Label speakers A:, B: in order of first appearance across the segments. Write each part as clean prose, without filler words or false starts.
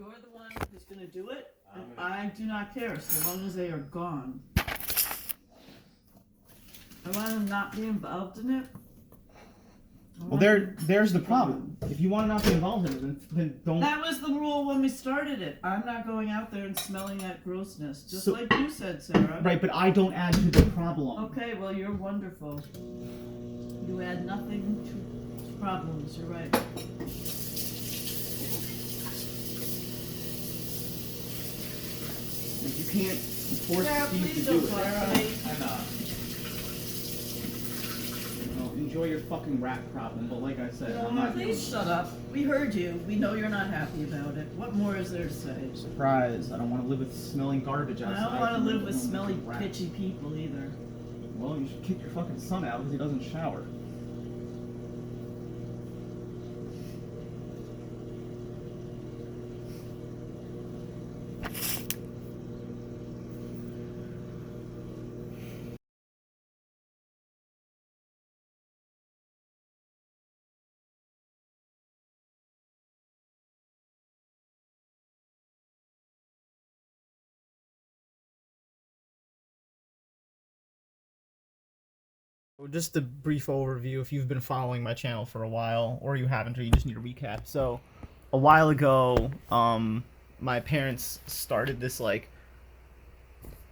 A: You're the one who's going to do it, and I do not care so long as they are gone. I want to not be involved in it.
B: Well, there's the problem. If you want to not be involved in it, then don't...
A: That was the rule when we started it. I'm not going out there and smelling that grossness. Just like you said, Sarah.
B: Right, but I don't add to the problem.
A: Okay, well, you're wonderful. You add nothing to problems. You're right.
B: You can't force
A: Sarah,
B: Steve
A: please
B: to
A: don't
B: do it.
A: talk to me.
B: I'm not. Well, enjoy your fucking rat problem, but like I said, I'm not...
A: Please shut up. We heard you. We know you're not happy about it. What more is there to say?
B: Surprise. I don't want to live with smelling garbage outside.
A: I don't want to live with smelly, pitchy people either.
B: Well, you should kick your fucking son out because he doesn't shower. Just a brief overview if you've been following my channel for a while, or you haven't, or you just need a recap. So, a while ago, my parents started this, like,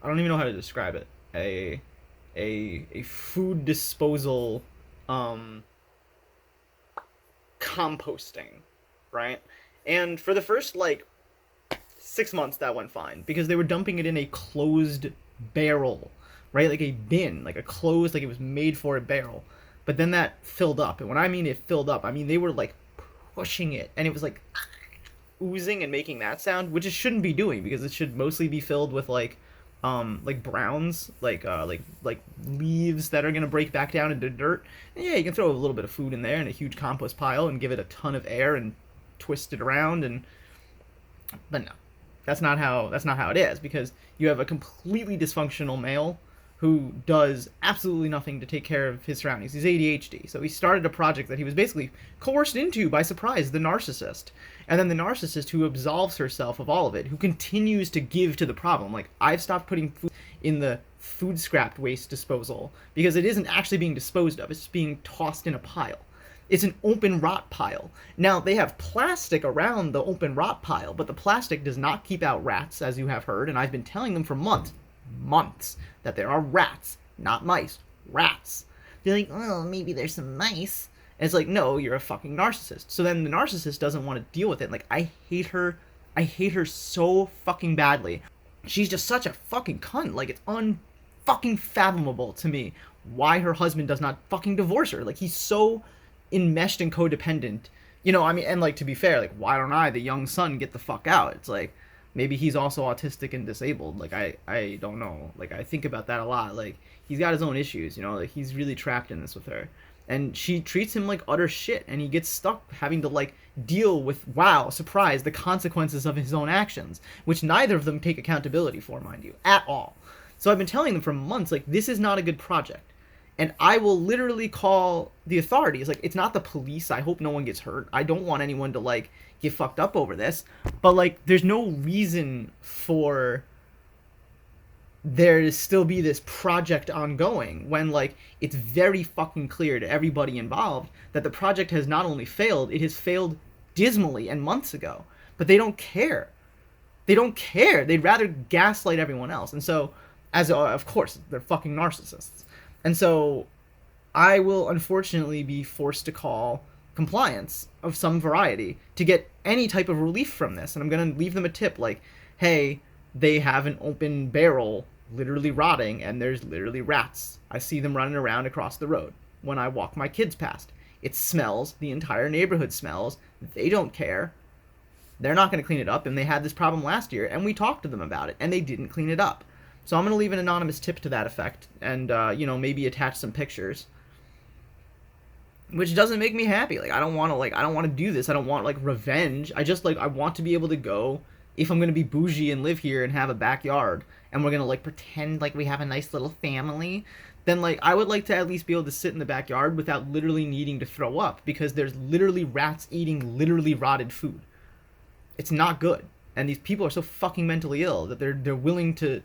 B: I don't even know how to describe it, a food disposal, composting, right? And for the first, like, 6 months that went fine, because they were dumping it in a closed barrel, right? Like a bin, like a closed, like it was made for a barrel. But then that filled up. And when I mean it filled up, I mean they were like pushing it, and it was like oozing and making that sound, which it shouldn't be doing, because it should mostly be filled with like browns, like leaves that are gonna break back down into dirt. And yeah, you can throw a little bit of food in there in a huge compost pile and give it a ton of air and twist it around, and but no. That's not how it is, because you have a completely dysfunctional male who does absolutely nothing to take care of his surroundings. He's ADHD, so he started a project that he was basically coerced into by surprise, the narcissist. And then the narcissist who absolves herself of all of it, who continues to give to the problem. Like, I've stopped putting food in the food scrap waste disposal because it isn't actually being disposed of, it's being tossed in a pile. It's an open rot pile. Now, they have plastic around the open rot pile, but the plastic does not keep out rats, as you have heard, and I've been telling them for months, that there are rats, not mice, rats. They're like, oh, maybe there's some mice. And it's like, no, you're a fucking narcissist. So then the narcissist doesn't want to deal with it. Like, I hate her so fucking badly. She's just such a fucking cunt. Like, it's unfucking fathomable to me why her husband does not fucking divorce her. Like, he's so enmeshed and codependent, you know. I mean, and like, to be fair, like, why don't I, the young son, get the fuck out? It's like, maybe he's also autistic and disabled. Like, I don't know. Like, I think about that a lot. Like, he's got his own issues, you know. Like, he's really trapped in this with her, and she treats him like utter shit, and he gets stuck having to like deal with, wow, surprise, the consequences of his own actions, which neither of them take accountability for, mind you, at all. So I've been telling them for months, like, this is not a good project. And I will literally call the authorities. Like, it's not the police. I hope no one gets hurt. I don't want anyone to, like, get fucked up over this. But, like, there's no reason for there to still be this project ongoing when, like, it's very fucking clear to everybody involved that the project has not only failed, it has failed dismally and months ago. But they don't care. They don't care. They'd rather gaslight everyone else. And so, of course, they're fucking narcissists. And so I will unfortunately be forced to call compliance of some variety to get any type of relief from this. And I'm going to leave them a tip like, hey, they have an open barrel literally rotting, and there's literally rats. I see them running around across the road when I walk my kids past. It smells. The entire neighborhood smells. They don't care. They're not going to clean it up, and they had this problem last year, and we talked to them about it, and they didn't clean it up. So I'm going to leave an anonymous tip to that effect, and, you know, maybe attach some pictures. Which doesn't make me happy. Like, I don't want to do this. I don't want, like, revenge. I want to be able to go, if I'm going to be bougie and live here and have a backyard, and we're going to, like, pretend like we have a nice little family, then, like, I would like to at least be able to sit in the backyard without literally needing to throw up, because there's literally rats eating literally rotted food. It's not good. and these people are so fucking mentally ill that they're willing to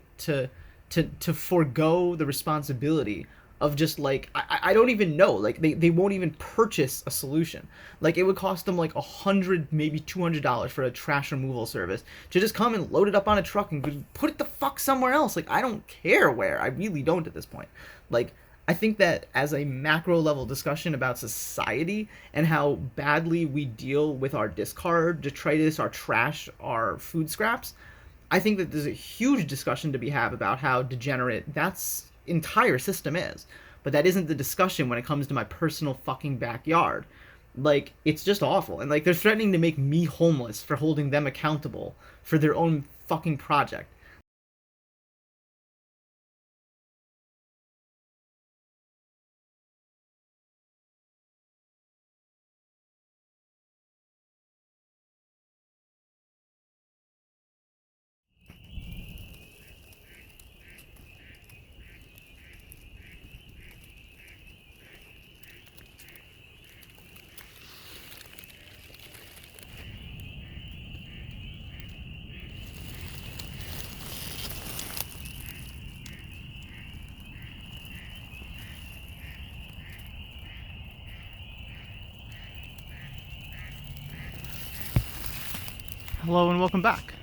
B: forego the responsibility of just like I don't even know, like they won't even purchase a solution. Like it would cost them like $100, maybe $200 for a trash removal service to just come and load it up on a truck and put it the fuck somewhere else. Like I don't care where, I really don't at this point. Like I think that as a macro level discussion about society and how badly we deal with our discard, detritus, our trash, our food scraps, I think that there's a huge discussion to be had about how degenerate that's entire system is. But that isn't the discussion when it comes to my personal fucking backyard. Like, it's just awful. And like they're threatening to make me homeless for holding them accountable for their own fucking project. Hello and welcome back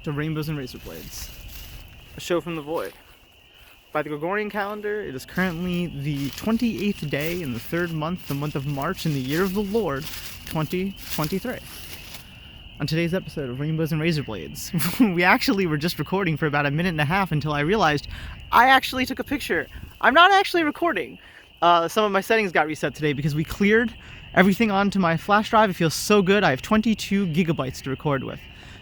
B: to Rainbows and Razor Blades, a show from the void. By the Gregorian calendar, it is currently the 28th day in the third month, the month of March, in the year of the Lord, 2023. On today's episode of Rainbows and Razor Blades, we actually were just recording for about a minute and a half until I realized I actually took a picture. I'm not actually recording. Some of my settings got reset today because we cleared everything onto my flash drive. It feels so good. I have 22 gigabytes to record with.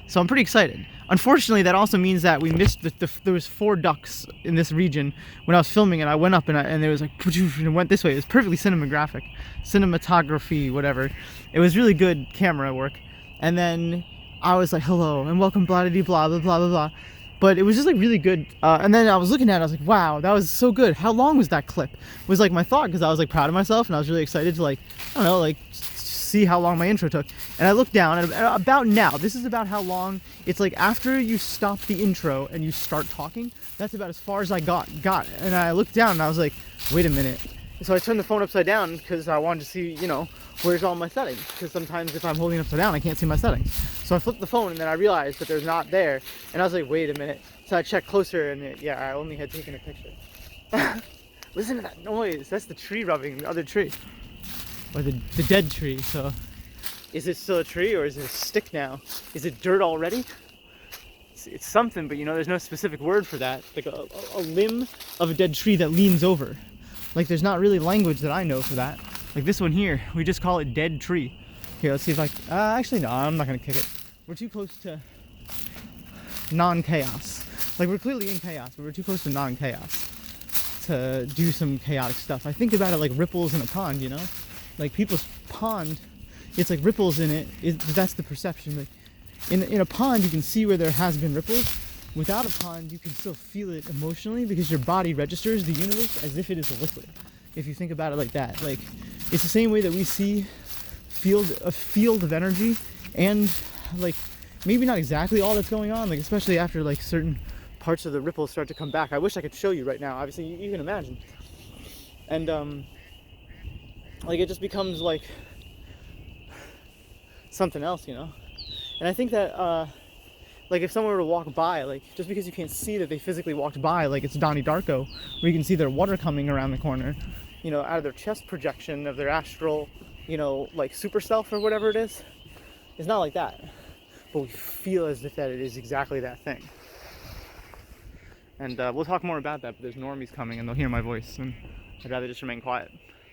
B: So I'm pretty excited. Unfortunately, that also means that we missed there was 4 ducks in this region when I was filming, and I went up and there was like, and it went this way. It was perfectly cinematography, whatever. It was really good camera work. And then I was like, hello and welcome, blah blah blah blah blah blah. But it was just like really good. And then I was looking at it, I was like, wow, that was so good. How long was that clip? Was like my thought, because I was like proud of myself and I was really excited to like, I don't know, like see how long my intro took. And I looked down and about now, this is about how long, it's like after you stop the intro and you start talking, that's about as far as I got. And I looked down and I was like, wait a minute. So I turned the phone upside down because I wanted to see, you know, where's all my settings, because sometimes if I'm holding it upside down I can't see my settings. So I flipped the phone and then I realized that there's not there, and I was like, wait a minute. So I checked closer and yeah, I only had taken a picture. Listen to that noise. That's the tree rubbing the other tree, or the dead tree. So is it still a tree or is it a stick now? Is it dirt already? It's something, but you know, there's no specific word for that. Like a limb of a dead tree that leans over. Like there's not really language that I know for that. Like this one here, we just call it dead tree. Here, let's see if I actually no, I'm not gonna kick it. We're too close to non-chaos. Like we're clearly in chaos, but we're too close to non-chaos to do some chaotic stuff. I think about it like ripples in a pond, you know? Like people's pond, it's like ripples in it. That's the perception. Like in a pond, you can see where there has been ripples. Without a pond, you can still feel it emotionally because your body registers the universe as if it is a liquid. If you think about it like that, like it's the same way that we see a field of energy, and like maybe not exactly all that's going on, like especially after like certain parts of the ripples start to come back. I wish I could show you right now. Obviously, you can imagine. And like it just becomes like something else, you know. And I think that like if someone were to walk by, like just because you can't see that they physically walked by, like it's Donnie Darko, where you can see their water coming around the corner, you know, out of their chest projection of their astral, you know, like super self or whatever it is. It's not like that, but we feel as if that it is exactly that thing. And we'll talk more about that, but there's normies coming and they'll hear my voice, and I'd rather just remain quiet.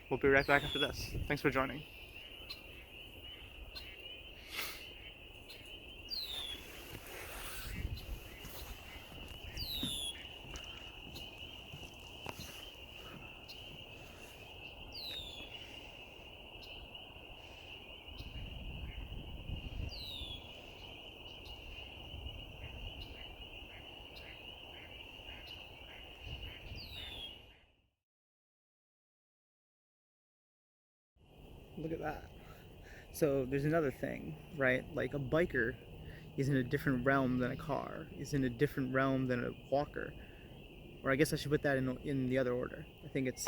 B: We'll be right back after this. Thanks for joining. Look at that. So there's another thing, right? Like a biker, is in a different realm than a car, is in a different realm than a walker. Or I guess I should put that in the other order. I think it's,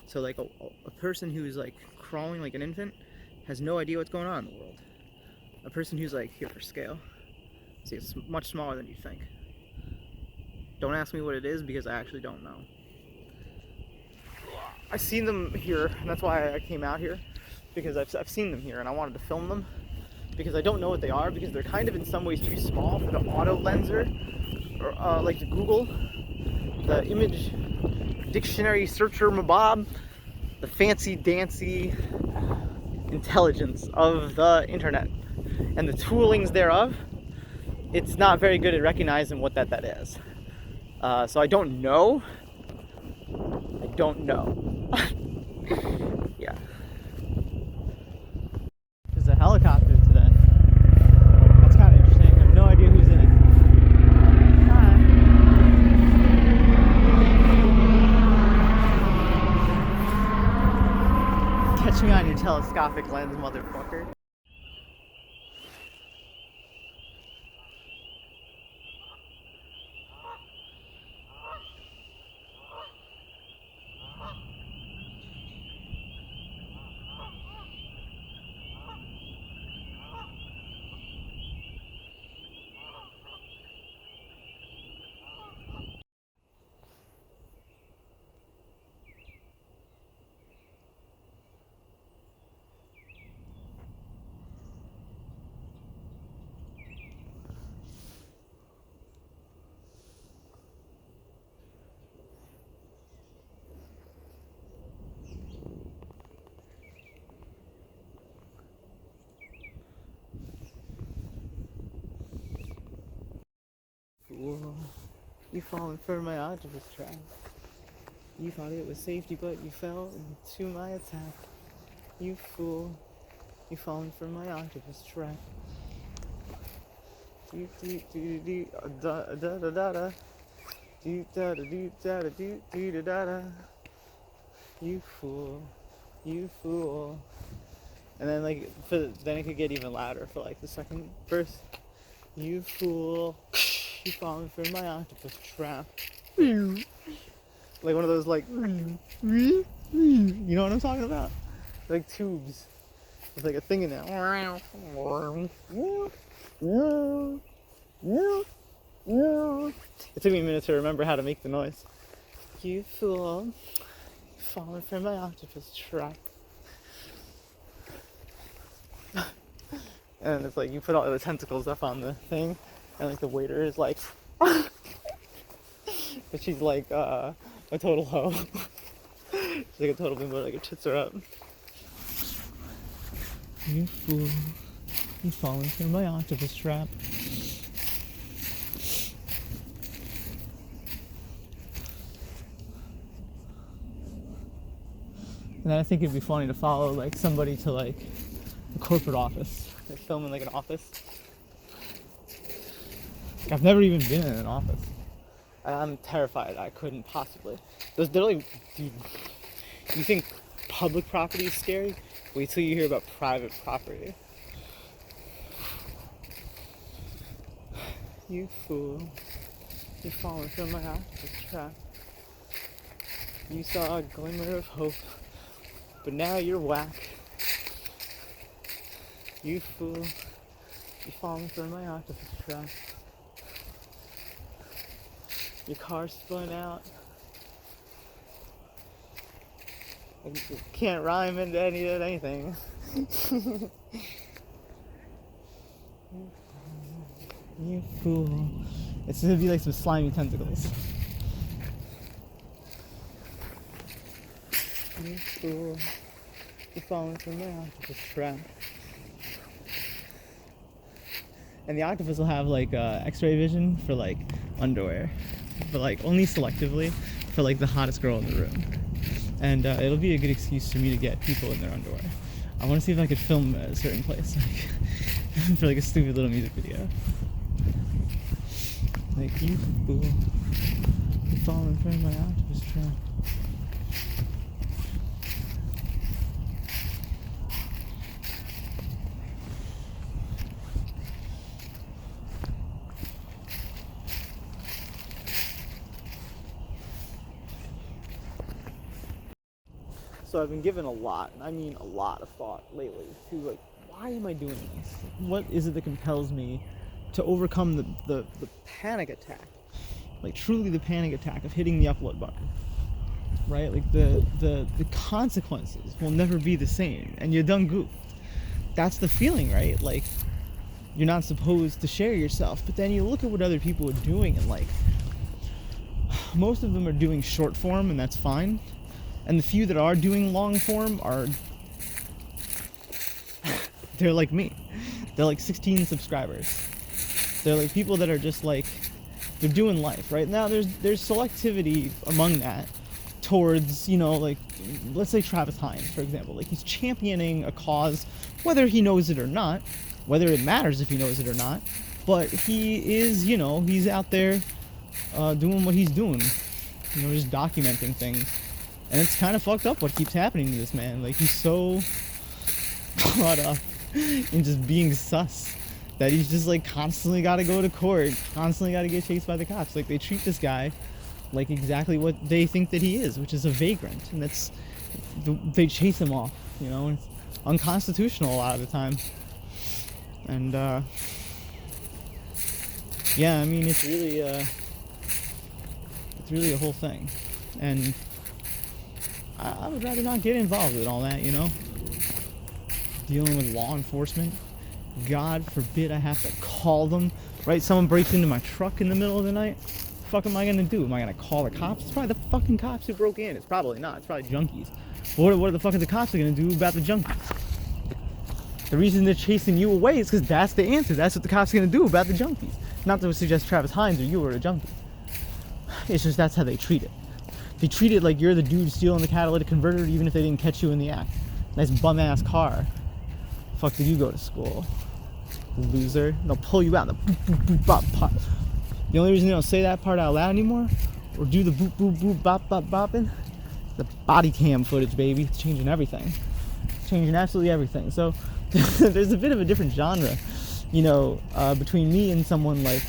B: so like a person who's like crawling like an infant has no idea what's going on in the world. A person who's like, here for scale, see, it's much smaller than you think. Don't ask me what it is because I actually don't know. I've seen them here, and that's why I came out here, because I've seen them here and I wanted to film them because I don't know what they are, because they're kind of in some ways too small for the auto lenser, or like the Google, the image dictionary searcher mabob, the fancy dancy intelligence of the internet and the toolings thereof. It's not very good at recognizing what that is. So I don't know. Yeah. There's a helicopter today. That's kind of interesting. I have no idea who's in it. Hi. Catch me on your telescopic lens, motherfucker. Whoa. You fallen for my octopus trap. You thought it was safety, but you fell into my attack. You fool. You fallen for my octopus trap. Do do do do da da da da da. Do da da do da da do do da da da. You fool. You fool. And then like then it could get even louder for like the second verse. You fool. You falling for my octopus trap. Like one of those like, you know what I'm talking about? Like tubes with like a thing in there. It took me a minute to remember how to make the noise. You fool, falling for my octopus trap. And it's like you put all the tentacles up on the thing, and like the waiter is like, but she's like a total hoe. She's like a total bimbo, like her tits are up. You fool, you falling for my octopus trap. And then I think it'd be funny to follow like somebody to like a corporate office. They film in like an office. I've never even been in an office. I'm terrified. I couldn't possibly. They're like, dude, you think public property is scary? Wait till you hear about private property. You fool. You're falling from my octopus trap. You saw a glimmer of hope, but now you're whack. You fool. You're falling from my octopus trap. Your car spun out. I can't rhyme into anything. You fool. It's gonna be like some slimy tentacles. You fool. You're falling from my octopus trap. And the octopus will have like x-ray vision for like underwear, but like only selectively for like the hottest girl in the room. And it'll be a good excuse for me to get people in their underwear. I want to see if I could film at a certain place, like for like a stupid little music video. Like, you fool, you're falling for my octopus trap. So I've been given a lot, and I mean a lot of thought lately to like, why am I doing this? What is it that compels me to overcome the panic attack? Like truly the panic attack of hitting the upload button. Right? Like the consequences will never be the same, and you done goofed. That's the feeling, right? Like you're not supposed to share yourself, but then you look at what other people are doing, and like most of them are doing short form, and that's fine. And the few that are doing long form are they're like me. They're like 16 subscribers. They're like people that are just like they're doing life, right? Now there's selectivity among that towards, you know, like let's say Travis Hines, for example. Like he's championing a cause, whether he knows it or not, whether it matters if he knows it or not, but he is, you know, he's out there doing what he's doing, you know, just documenting things. And it's kind of fucked up what keeps happening to this man. Like he's so caught up in just being sus that he's just like constantly got to go to court, constantly got to get chased by the cops. Like they treat this guy like exactly what they think that he is, which is a vagrant, and that's they chase him off, you know, and it's unconstitutional a lot of the time. And yeah, I mean it's really a whole thing, and I would rather not get involved with all that, you know, dealing with law enforcement. God forbid I have to call them, right? Someone breaks into my truck in the middle of the night. What the fuck am I gonna do? Am I gonna call the cops? It's probably the fucking cops who broke in. It's probably not. It's probably junkies. But what the fuck are the cops gonna do about the junkies? The reason they're chasing you away is because that's the answer. That's what the cops are gonna do about the junkies. Not to suggest Travis Hines or you are a junkie. It's just that's how they treat it. They treat it like you're the dude stealing the catalytic converter, even if they didn't catch you in the act. Nice bum ass car. Fuck did you go to school? Loser. They'll pull you out. The boop boop boop bop pop. The only reason they don't say that part out loud anymore, or do the boop boop boop bop bop bopping, the body cam footage, baby. It's changing everything. It's changing absolutely everything. So there's a bit of a different genre, you know, between me and someone like,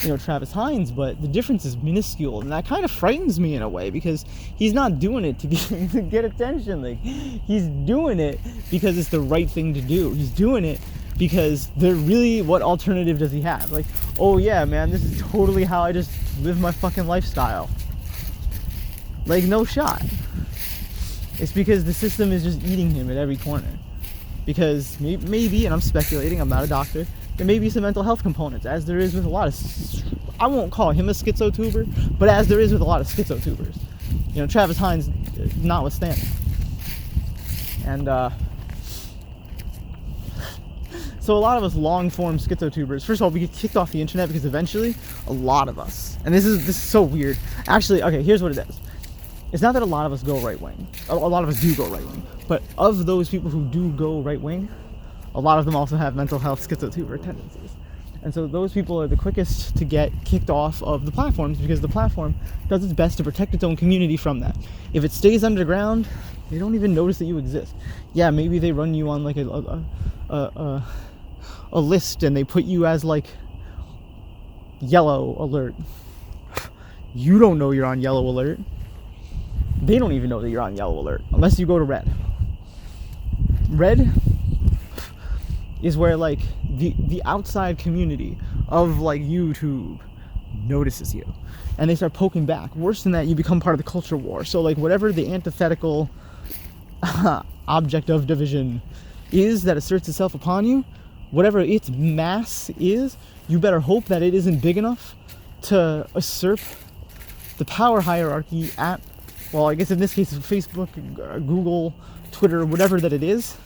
B: you know, Travis Hines, but the difference is minuscule, and that kind of frightens me in a way, because he's not doing it to get attention. Like he's doing it because it's the right thing to do. He's doing it because they're really, what alternative does he have? Like, oh yeah, man, this is totally how I just live my fucking lifestyle. Like, no shot. It's because the system is just eating him at every corner. Because maybe, and I'm speculating, I'm not a doctor, there may be some mental health components, as there is with a lot of, I won't call him a schizotuber, but as there is with a lot of schizotubers. You know, Travis Hines notwithstanding. And, so a lot of us long-form schizotubers, first of all, we get kicked off the internet because eventually, a lot of us, and this is so weird. Actually, okay, here's what it is. It's not that a lot of us go right-wing. A lot of us do go right-wing. But of those people who do go right-wing, a lot of them also have mental health schizotuber tendencies. And so those people are the quickest to get kicked off of the platforms, because the platform does its best to protect its own community from that. If it stays underground, they don't even notice that you exist. Yeah, maybe they run you on like a list, and they put you as like yellow alert. You don't know you're on yellow alert. They don't even know that you're on yellow alert unless you go to red. Red is where like the outside community of like YouTube notices you, and they start poking back. Worse than that, you become part of the culture war. So like whatever the antithetical object of division is that asserts itself upon you, whatever its mass is, you better hope that it isn't big enough to usurp the power hierarchy at, well, I guess in this case it's Facebook, Google, Twitter, whatever that it is,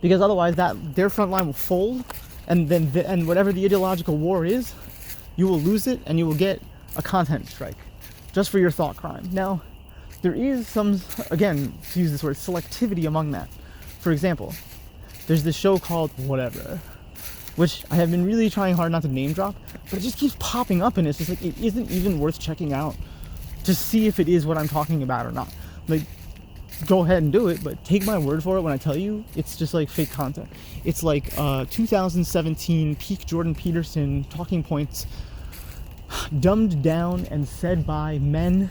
B: because otherwise that their front line will fold, and then and whatever the ideological war is, you will lose it, and you will get a content strike just for your thought crime. Now, there is some, again, to use this word, selectivity among that. For example, there's this show called Whatever, which I have been really trying hard not to name drop, but it just keeps popping up, and it's just like, it isn't even worth checking out to see if it is what I'm talking about or not. Like, go ahead and do it, but take my word for it when I tell you it's just like fake content. It's like 2017 peak Jordan Peterson talking points, dumbed down and said by men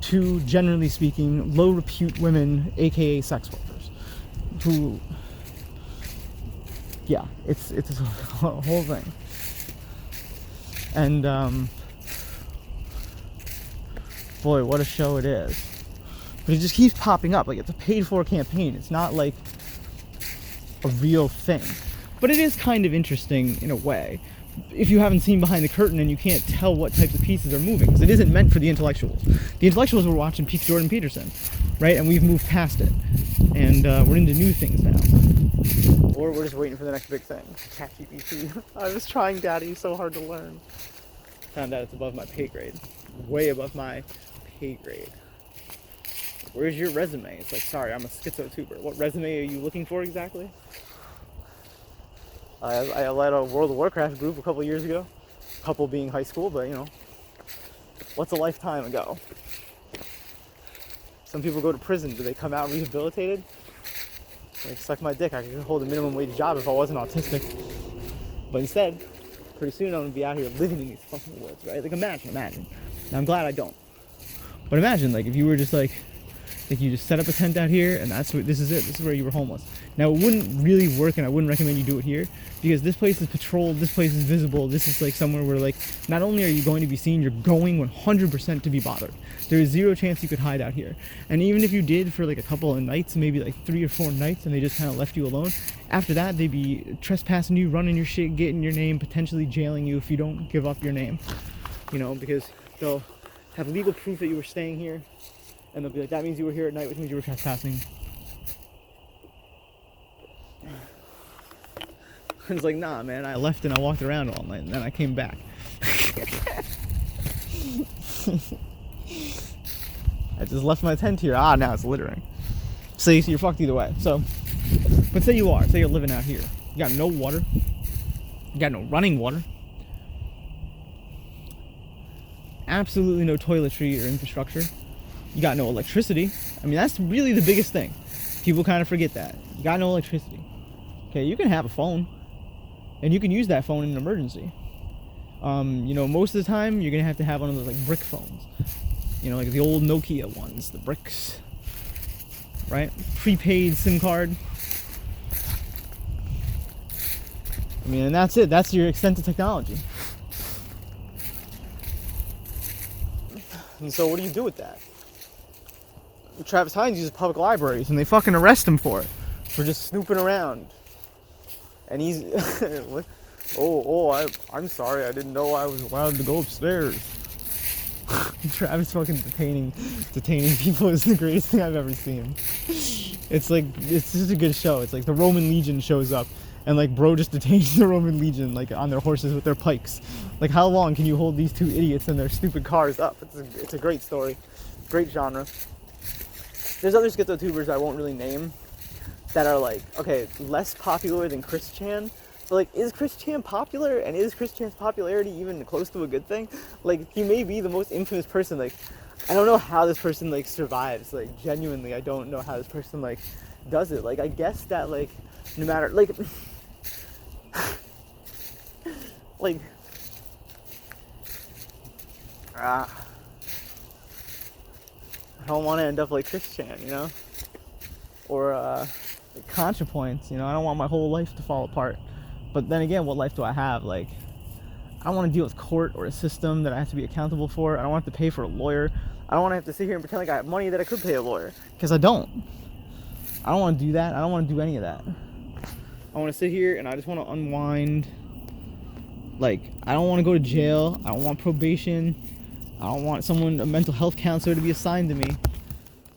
B: to, generally speaking, low repute women, aka sex workers, who, yeah, it's a whole thing. And boy, what a show it is. But it just keeps popping up. Like, it's a paid for campaign. It's not like a real thing. But it is kind of interesting in a way, if you haven't seen behind the curtain and you can't tell what types of pieces are moving, because it isn't meant for the intellectuals. The intellectuals were watching peak Jordan Peterson, right? And we've moved past it. And we're into new things now. Or we're just waiting for the next big thing. ChatGPT. I was trying, Daddy, so hard to learn. Found out it's above my pay grade. Way above my pay grade. Where's your resume? It's like, sorry, I'm a schizo-tuber. What resume are you looking for exactly? I led a World of Warcraft group a couple years ago. A couple being high school, but you know, what's a lifetime ago? Some people go to prison. Do they come out rehabilitated? Like, suck my dick. I could hold a minimum wage job if I wasn't autistic. But instead, pretty soon I'm gonna be out here living in these fucking woods, right? Like, imagine. Now, I'm glad I don't. But imagine, like, if you were just like you just set up a tent out here, and this is it. This is where you were homeless. Now, it wouldn't really work, and I wouldn't recommend you do it here, because this place is patrolled, this place is visible, this is like somewhere where, like, not only are you going to be seen, you're going 100% to be bothered. There is zero chance you could hide out here. And even if you did for like a couple of nights, maybe like 3 or 4 nights, and they just kind of left you alone, after that, they'd be trespassing you, running your shit, getting your name, potentially jailing you if you don't give up your name. You know, because they'll have legal proof that you were staying here, and they'll be like, that means you were here at night, which means you were trespassing. And it's like, nah, man, I left and I walked around all night, and then I came back. I just left my tent here. Now it's littering. So you're fucked either way. So, but say you're living out here. You got no water. You got no running water. Absolutely no toiletry or infrastructure. You got no electricity. I mean, that's really the biggest thing. People kind of forget that. You got no electricity. Okay, you can have a phone, and you can use that phone in an emergency. You know, most of the time, you're going to have one of those, like, brick phones. You know, like the old Nokia ones, the bricks. Right? Prepaid SIM card. I mean, and that's it. That's your extent of technology. And so what do you do with that? Travis Hines uses public libraries, and they fucking arrest him for it. For just snooping around. And he's... what? I'm sorry, I didn't know I was allowed to go upstairs. Travis fucking detaining people is the greatest thing I've ever seen. It's like, it's just a good show. It's like the Roman Legion shows up, and like bro just detains the Roman Legion like on their horses with their pikes. Like, how long can you hold these two idiots and their stupid cars up? It's a great story, great genre. There's other schizo-tubers I won't really name that are like, okay, less popular than Chris Chan. So like, is Chris Chan popular, and is Chris Chan's popularity even close to a good thing? Like, he may be the most infamous person. Like, I don't know how this person like survives. Like, genuinely, I don't know how this person like does it. Like, I guess that like, no matter like, like, I don't want to end up like Chris Chan, you know, or like ContraPoints. You know, I don't want my whole life to fall apart. But then again, what life do I have? Like, I don't want to deal with court or a system that I have to be accountable for. I don't want to pay for a lawyer. I don't want to have to sit here and pretend like I have money that I could pay a lawyer, because I don't. I don't want to do that. I don't want to do any of that. I want to sit here and I just want to unwind. Like, I don't want to go to jail. I don't want probation. I don't want a mental health counselor to be assigned to me.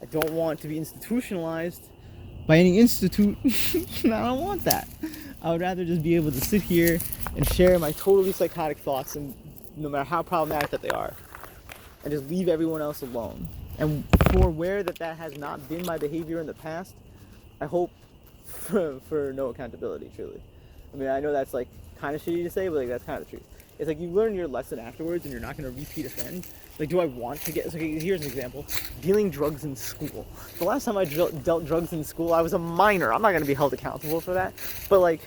B: I don't want to be institutionalized by any institute. I don't want that. I would rather just be able to sit here and share my totally psychotic thoughts, and no matter how problematic that they are, and just leave everyone else alone. And for where that has not been my behavior in the past, I hope for no accountability, truly. I mean, I know that's like kind of shitty to say, but like that's kind of the truth. It's like you learn your lesson afterwards, and you're not going to repeat offend. Like, do I want to get... So, okay, here's an example. Dealing drugs in school. The last time I dealt drugs in school, I was a minor. I'm not going to be held accountable for that. But, like,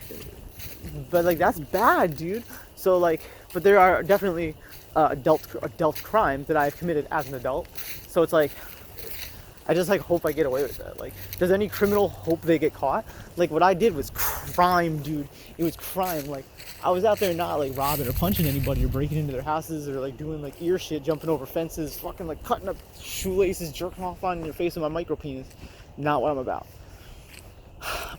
B: that's bad, dude. So like, but there are definitely adult crimes that I've committed as an adult. So it's like, I just like hope I get away with it. Like, does any criminal hope they get caught? Like, what I did was crime, dude. It was crime. Like, I was out there not like robbing or punching anybody or breaking into their houses or like doing like ear shit, jumping over fences, fucking like cutting up shoelaces, jerking off on your face with my micro penis. Not what I'm about.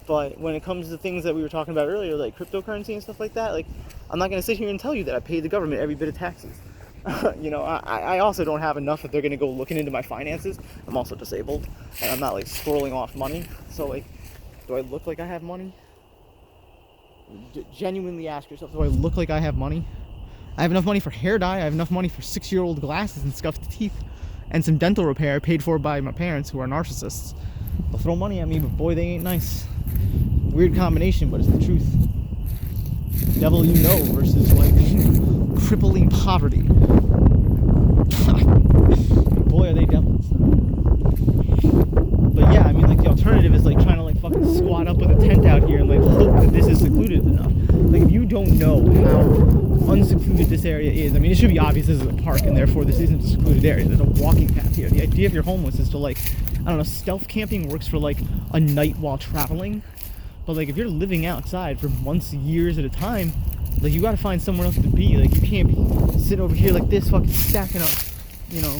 B: But when it comes to things that we were talking about earlier, like cryptocurrency and stuff like that, like, I'm not gonna sit here and tell you that I paid the government every bit of taxes. You know, I also don't have enough that they're gonna go looking into my finances. I'm also disabled, and I'm not like scrolling off money. So like, do I look like I have money? Genuinely ask yourself, do I look like I have money? I have enough money for hair dye. I have enough money for 6-year-old glasses and scuffed teeth, and some dental repair paid for by my parents, who are narcissists. They'll throw money at me, but boy, they ain't nice. Weird combination, but it's the truth. Devil you know versus like crippling poverty. Boy, are they devils. But yeah, I mean, like, the alternative is like trying to like fucking squat up with a tent out here and like hope that this is secluded enough. Like, if you don't know how unsecluded this area is, I mean, it should be obvious this is a park and therefore this isn't a secluded area. There's a walking path here. The idea if you're homeless is to like, I don't know, stealth camping works for like a night while traveling. But like, if you're living outside for months, years at a time, like, you gotta find somewhere else to be. Like, you can't be sitting over here like this, fucking stacking up, you know,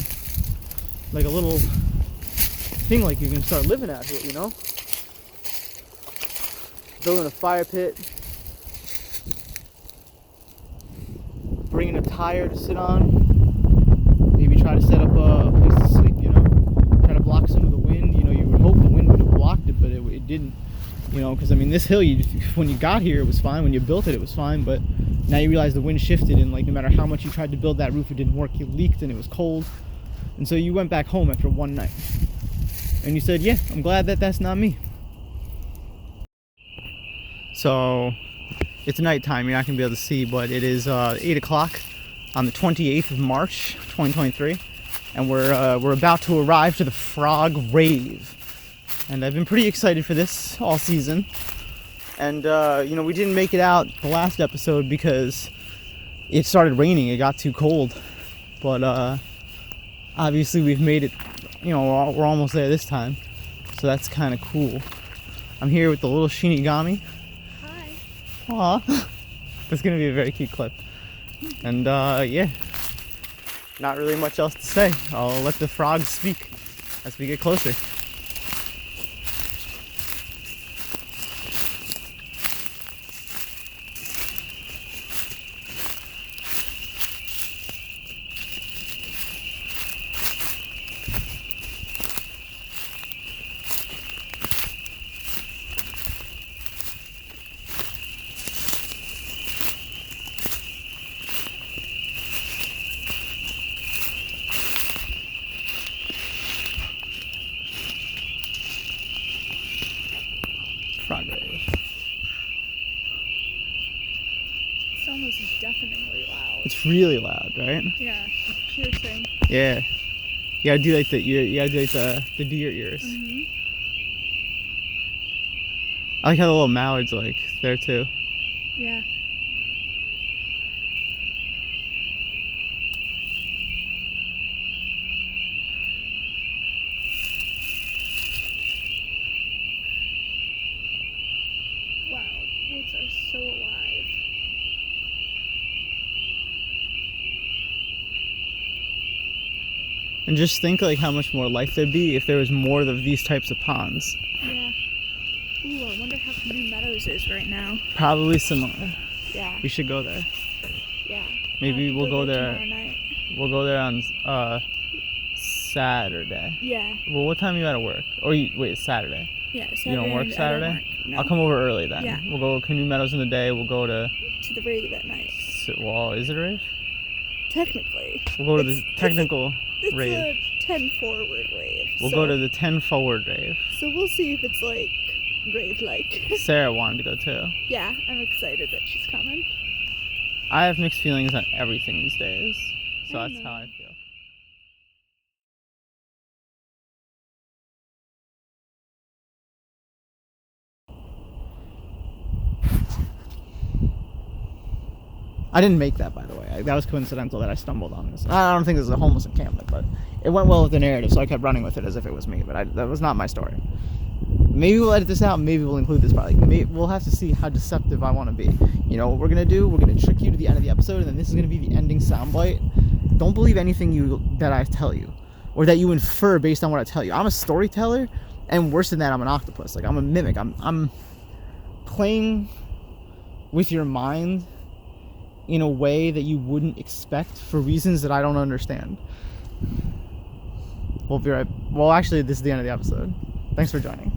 B: like a little thing like you can start living out here, you know? Building a fire pit, bringing a tire to sit on, maybe try to set up a place to sleep, you know? Try to block some of the wind. You know, you would hope the wind would have blocked it, but it didn't. You know, because I mean, this hill, when you got here, it was fine. When you built it, it was fine. But now you realize the wind shifted, and like, no matter how much you tried to build that roof, it didn't work. You leaked, and it was cold. And so you went back home after one night, and you said, "Yeah, I'm glad that that's not me." So it's nighttime. You're not gonna be able to see, but it is 8 o'clock on the 28th of March, 2023, and we're about to arrive to the Frog Rave. And I've been pretty excited for this all season. And, you know, we didn't make it out the last episode because it started raining. It got too cold. But, obviously we've made it, you know, we're almost there this time. So that's kind of cool. I'm here with the little Shinigami.
C: Hi.
B: Aw. That's going to be a very cute clip. And, yeah. Not really much else to say. I'll let the frogs speak as we get closer. Frog Rave.
C: It's almost deafeningly loud.
B: It's really loud, right?
C: Yeah, it's piercing.
B: Yeah. You gotta do like you gotta do like the deer ears.
C: Mm-hmm.
B: I like how the little mallards like there too.
C: Yeah. Wow, woods are so alive.
B: And just think like how much more life there'd be if there was more of these types of ponds.
C: Yeah. Ooh, I wonder how New Meadows is right now.
B: Probably similar.
C: Yeah.
B: We should go there.
C: Yeah.
B: Maybe we'll go there.
C: tomorrow night.
B: We'll go there on Saturday.
C: Yeah.
B: Well, what time are you out of work? Or wait, it's Saturday.
C: Yeah, Saturday.
B: You don't work
C: I
B: Saturday?
C: don't work. No.
B: I'll come over early then.
C: Yeah.
B: We'll go Canoe Meadows in the day. We'll go to
C: the Rave at night.
B: Well, is it a rave?
C: Technically.
B: We'll go to the technical rave.
C: It's a 10 forward rave.
B: We'll go to the 10 forward rave.
C: So we'll see if it's like rave-like.
B: Sarah wanted to go too.
C: Yeah, I'm excited that she's coming.
B: I have mixed feelings on everything these days. So
C: I
B: that's
C: know.
B: how I feel. I didn't make that, by the way. That was coincidental that I stumbled on this. I don't think this is a homeless encampment, but it went well with the narrative, so I kept running with it as if it was me. But that was not my story. Maybe we'll edit this out. Maybe we'll include this. Probably. We'll have to see how deceptive I want to be. You know what we're gonna do? We're gonna trick you to the end of the episode, and then this is gonna be the ending soundbite. Don't believe anything that I tell you, or that you infer based on what I tell you. I'm a storyteller, and worse than that, I'm an octopus. Like, I'm a mimic. I'm playing with your mind in a way that you wouldn't expect for reasons that I don't understand. We'll be right. Well, actually, this is the end of the episode. Thanks for joining.